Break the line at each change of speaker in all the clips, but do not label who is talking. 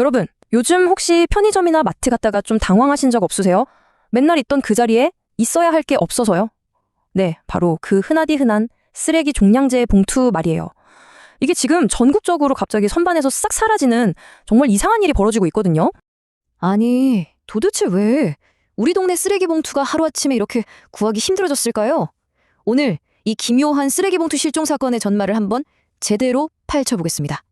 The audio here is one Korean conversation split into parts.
여러분, 요즘 혹시 편의점이나 마트 갔다가 좀 당황하신 적 없으세요? 맨날 있던 그 자리에 있어야 할 게 없어서요. 네, 바로 그 흔하디 흔한 쓰레기 종량제 봉투 말이에요. 이게 지금 전국적으로 갑자기 선반에서 싹 사라지는 정말 이상한 일이 벌어지고 있거든요.
아니, 도대체 왜 우리 동네 쓰레기 봉투가 하루아침에 이렇게 구하기 힘들어졌을까요? 오늘 이 기묘한 쓰레기 봉투 실종 사건의 전말을 한번 제대로 파헤쳐보겠습니다.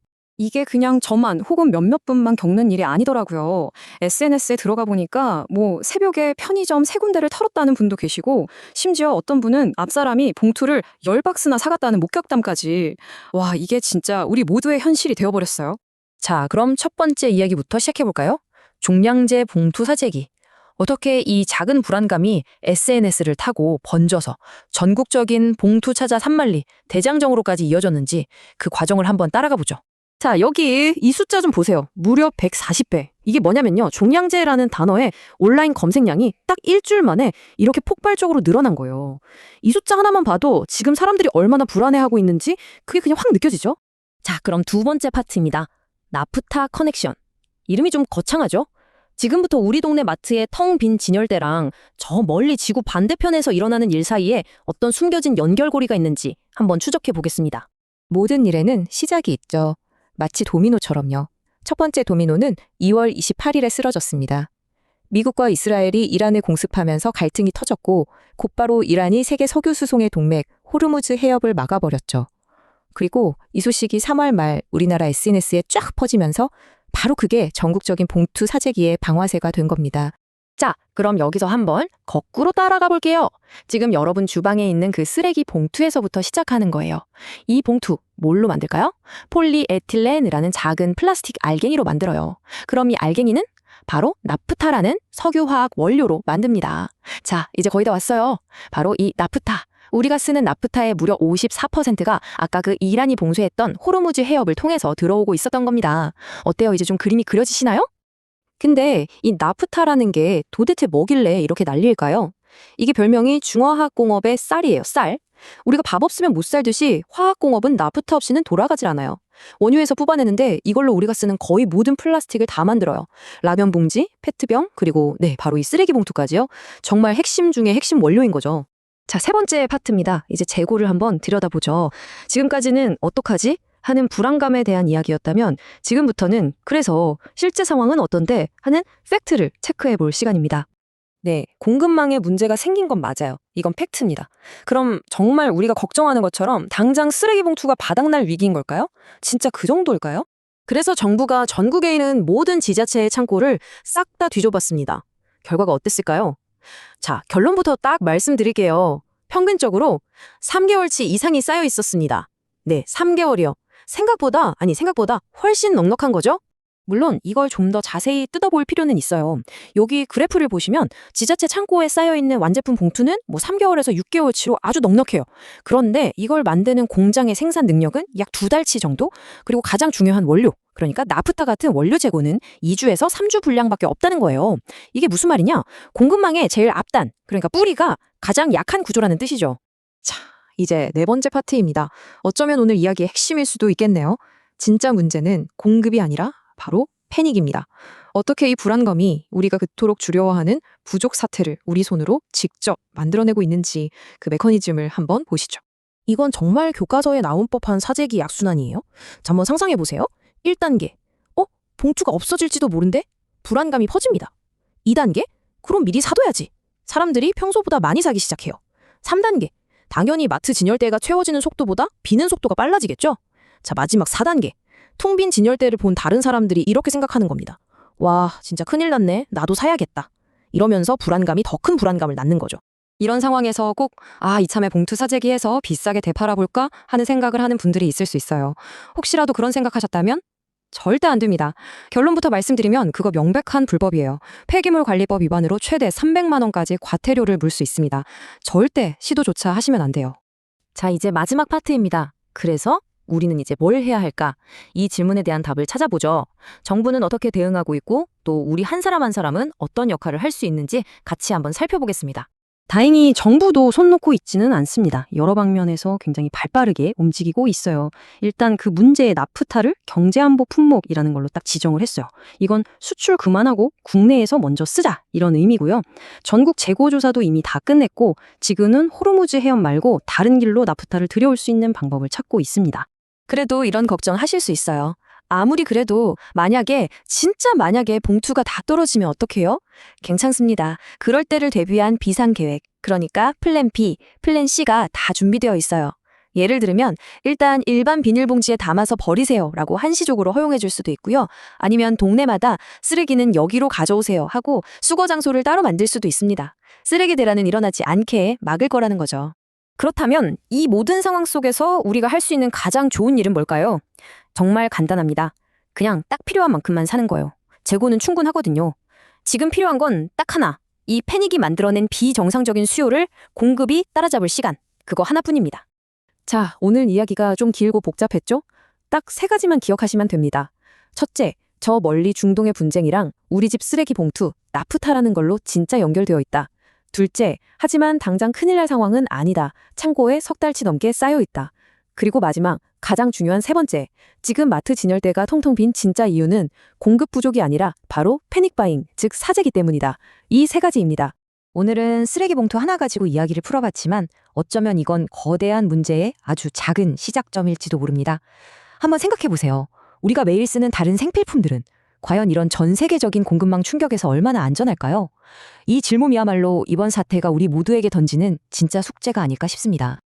이게 그냥 저만 혹은 몇몇 분만 겪는 일이 아니더라고요. SNS에 들어가 보니까 새벽에 편의점 세 군데를 털었다는 분도 계시고 심지어 어떤 분은 앞사람이 봉투를 10박스나 사갔다는 목격담까지. 와, 이게 진짜 우리 모두의 현실이 되어버렸어요. 자, 그럼 첫 번째 이야기부터 시작해볼까요? 종량제 봉투 사재기. 어떻게 이 작은 불안감이 SNS를 타고 번져서 전국적인 봉투 찾아 산만리, 대장정으로까지 이어졌는지 그 과정을 한번 따라가 보죠. 자, 여기 이 숫자 좀 보세요. 무려 140배. 이게 뭐냐면요. 종량제라는 단어의 온라인 검색량이 딱 일주일 만에 이렇게 폭발적으로 늘어난 거예요. 이 숫자 하나만 봐도 지금 사람들이 얼마나 불안해하고 있는지 그게 그냥 확 느껴지죠? 자, 그럼 두 번째 파트입니다. 나프타 커넥션. 이름이 좀 거창하죠? 지금부터 우리 동네 마트의 텅 빈 진열대랑 저 멀리 지구 반대편에서 일어나는 일 사이에 어떤 숨겨진 연결고리가 있는지 한번 추적해 보겠습니다.
모든 일에는 시작이 있죠. 마치 도미노처럼요. 첫 번째 도미노는 2월 28일에 쓰러졌습니다. 미국과 이스라엘이 이란을 공습하면서 갈등이 터졌고 곧바로 이란이 세계 석유 수송의 동맥 호르무즈 해협을 막아버렸죠. 그리고 이 소식이 3월 말 우리나라 SNS에 쫙 퍼지면서 바로 그게 전국적인 봉투 사재기의 방화쇠가 된 겁니다.
자, 그럼 여기서 한번 거꾸로 따라가 볼게요. 지금 여러분 주방에 있는 그 쓰레기 봉투에서부터 시작하는 거예요. 이 봉투 뭘로 만들까요? 폴리에틸렌이라는 작은 플라스틱 알갱이로 만들어요. 그럼 이 알갱이는 바로 나프타라는 석유화학 원료로 만듭니다. 자, 이제 거의 다 왔어요. 바로 이 나프타. 우리가 쓰는 나프타의 무려 54%가 아까 그 이란이 봉쇄했던 호르무즈 해협을 통해서 들어오고 있었던 겁니다. 어때요? 이제 좀 그림이 그려지시나요? 근데 이 나프타라는 게 도대체 뭐길래 이렇게 난리일까요? 이게 별명이 중화학공업의 쌀이에요, 쌀. 우리가 밥 없으면 못 살듯이 화학공업은 나프타 없이는 돌아가질 않아요. 원유에서 뽑아내는데 이걸로 우리가 쓰는 거의 모든 플라스틱을 다 만들어요. 라면 봉지, 페트병, 그리고 바로 이 쓰레기 봉투까지요. 정말 핵심 중에 핵심 원료인 거죠. 자, 세 번째 파트입니다. 이제 재고를 한번 들여다보죠. 지금까지는 어떡하지? 하는 불안감에 대한 이야기였다면 지금부터는 그래서 실제 상황은 어떤데 하는 팩트를 체크해 볼 시간입니다. 네, 공급망에 문제가 생긴 건 맞아요. 이건 팩트입니다. 그럼 정말 우리가 걱정하는 것처럼 당장 쓰레기 봉투가 바닥날 위기인 걸까요? 진짜 그 정도일까요? 그래서 정부가 전국에 있는 모든 지자체의 창고를 싹 다 뒤져봤습니다. 결과가 어땠을까요? 자, 결론부터 딱 말씀드릴게요. 평균적으로 3개월치 이상이 쌓여 있었습니다. 네, 3개월이요. 생각보다 훨씬 넉넉한 거죠? 물론 이걸 좀 더 자세히 뜯어볼 필요는 있어요. 여기 그래프를 보시면 지자체 창고에 쌓여있는 완제품 봉투는 3개월에서 6개월치로 아주 넉넉해요. 그런데 이걸 만드는 공장의 생산 능력은 약 2달치 정도? 그리고 가장 중요한 원료, 그러니까 나프타 같은 원료 재고는 2주에서 3주 분량밖에 없다는 거예요. 이게 무슨 말이냐? 공급망의 제일 앞단, 그러니까 뿌리가 가장 약한 구조라는 뜻이죠. 자, 이제 네 번째 파트입니다. 어쩌면 오늘 이야기의 핵심일 수도 있겠네요. 진짜 문제는 공급이 아니라 바로 패닉입니다. 어떻게 이 불안감이 우리가 그토록 두려워하는 부족 사태를 우리 손으로 직접 만들어내고 있는지 그 메커니즘을 한번 보시죠. 이건 정말 교과서에 나온 법한 사재기 약순환이에요. 자, 한번 상상해보세요. 1단계. 봉투가 없어질지도 모른데? 불안감이 퍼집니다. 2단계. 그럼 미리 사둬야지. 사람들이 평소보다 많이 사기 시작해요. 3단계. 당연히 마트 진열대가 채워지는 속도보다 비는 속도가 빨라지겠죠? 자, 마지막 4단계. 텅 빈 진열대를 본 다른 사람들이 이렇게 생각하는 겁니다. 와, 진짜 큰일 났네. 나도 사야겠다. 이러면서 불안감이 더 큰 불안감을 낳는 거죠. 이런 상황에서 꼭 이참에 봉투 사재기해서 비싸게 되팔아볼까 하는 생각을 하는 분들이 있을 수 있어요. 혹시라도 그런 생각하셨다면 절대 안 됩니다. 결론부터 말씀드리면 그거 명백한 불법이에요. 폐기물 관리법 위반으로 최대 300만 원까지 과태료를 물 수 있습니다. 절대 시도조차 하시면 안 돼요. 자, 이제 마지막 파트입니다. 그래서 우리는 이제 뭘 해야 할까? 이 질문에 대한 답을 찾아보죠. 정부는 어떻게 대응하고 있고 또 우리 한 사람 한 사람은 어떤 역할을 할 수 있는지 같이 한번 살펴보겠습니다.
다행히 정부도 손 놓고 있지는 않습니다. 여러 방면에서 굉장히 발빠르게 움직이고 있어요. 일단 그 문제의 나프타를 경제안보 품목이라는 걸로 딱 지정을 했어요. 이건 수출 그만하고 국내에서 먼저 쓰자 이런 의미고요. 전국 재고 조사도 이미 다 끝냈고 지금은 호르무즈 해협 말고 다른 길로 나프타를 들여올 수 있는 방법을 찾고 있습니다.
그래도 이런 걱정 하실 수 있어요. 아무리 그래도 진짜 만약에 봉투가 다 떨어지면 어떡해요? 괜찮습니다. 그럴 때를 대비한 비상계획, 그러니까 플랜 B, 플랜 C가 다 준비되어 있어요. 예를 들면 일단 일반 비닐봉지에 담아서 버리세요 라고 한시적으로 허용해 줄 수도 있고요. 아니면 동네마다 쓰레기는 여기로 가져오세요 하고 수거 장소를 따로 만들 수도 있습니다. 쓰레기 대란은 일어나지 않게 막을 거라는 거죠. 그렇다면 이 모든 상황 속에서 우리가 할 수 있는 가장 좋은 일은 뭘까요? 정말 간단합니다. 그냥 딱 필요한 만큼만 사는 거예요. 재고는 충분하거든요. 지금 필요한 건 딱 하나. 이 패닉이 만들어낸 비정상적인 수요를 공급이 따라잡을 시간. 그거 하나뿐입니다. 자, 오늘 이야기가 좀 길고 복잡했죠? 딱 3가지만 기억하시면 됩니다. 첫째, 저 멀리 중동의 분쟁이랑 우리 집 쓰레기 봉투, 나프타라는 걸로 진짜 연결되어 있다. 둘째, 하지만 당장 큰일 날 상황은 아니다. 창고에 3달치 넘게 쌓여 있다. 그리고 마지막, 가장 중요한 3번째, 지금 마트 진열대가 통통 빈 진짜 이유는 공급 부족이 아니라 바로 패닉바잉, 즉 사재기 때문이다. 이 3가지입니다. 오늘은 쓰레기 봉투 하나 가지고 이야기를 풀어봤지만 어쩌면 이건 거대한 문제의 아주 작은 시작점일지도 모릅니다. 한번 생각해보세요. 우리가 매일 쓰는 다른 생필품들은 과연 이런 전 세계적인 공급망 충격에서 얼마나 안전할까요? 이 질문이야말로 이번 사태가 우리 모두에게 던지는 진짜 숙제가 아닐까 싶습니다.